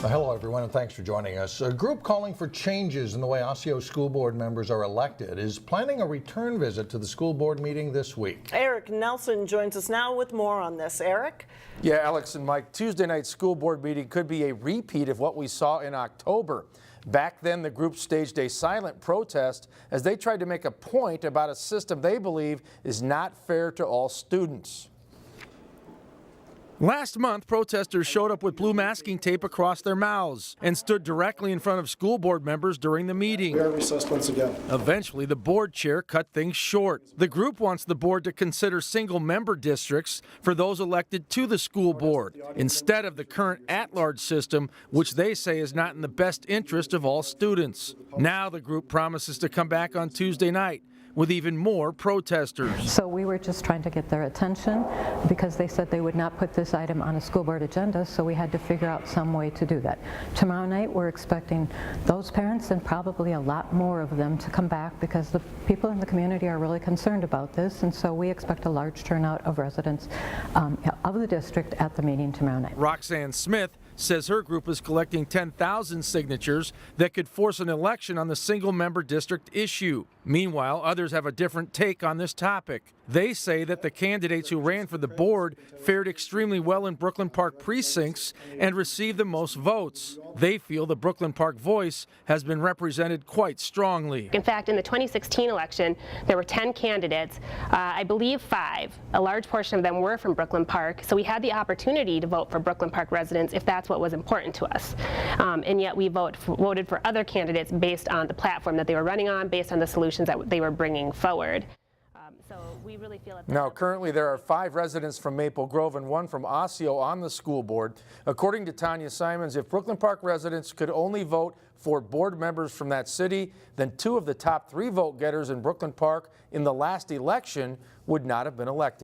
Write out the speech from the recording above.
Hello everyone, and thanks for joining us. A group calling for changes in the way Osseo School Board members are elected is planning a return visit to the school board meeting this week. Eric Nelson joins us now with more on this. Eric? Yeah, Alex and Mike, Tuesday night school board meeting could be a repeat of what we saw in October. Back then, the group staged a silent protest as they tried to make a point about a system they believe is not fair to all students. Last month, protesters showed up with blue masking tape across their mouths and stood directly in front of school board members during the meeting. We are recessed once again. Eventually, the board chair cut things short. The group wants the board to consider single-member districts for those elected to the school board, instead of the current at-large system, which they say is not in the best interest of all students. Now the group promises to come back on Tuesday night with even more protesters. So we were just trying to get their attention because they said they would not put this item on a school board agenda, so we had to figure out some way to do that. Tomorrow night we're expecting those parents and probably a lot more of them to come back because the people in the community are really concerned about this, and so we expect a large turnout of residents of the district at the meeting tomorrow night. Roxanne Smith says her group is collecting 10,000 signatures that could force an election on the single-member district issue. Meanwhile, others have a different take on this topic. They say that the candidates who ran for the board fared extremely well in Brooklyn Park precincts and received the most votes. They feel the Brooklyn Park voice has been represented quite strongly. In fact, in the 2016 election, there were 10 candidates. I believe 5. A large portion of them were from Brooklyn Park, so we had the opportunity to vote for Brooklyn Park residents if that's what was important to us. And yet we voted for other candidates based on the platform that they were running on, based on the solutions that they were bringing forward. So we really feel that. Now, currently there are 5 residents from Maple Grove and 1 from Osseo on the school board. According to Tanya Simons, if Brooklyn Park residents could only vote for board members from that city, then 2 of the top 3 vote getters in Brooklyn Park in the last election would not have been elected.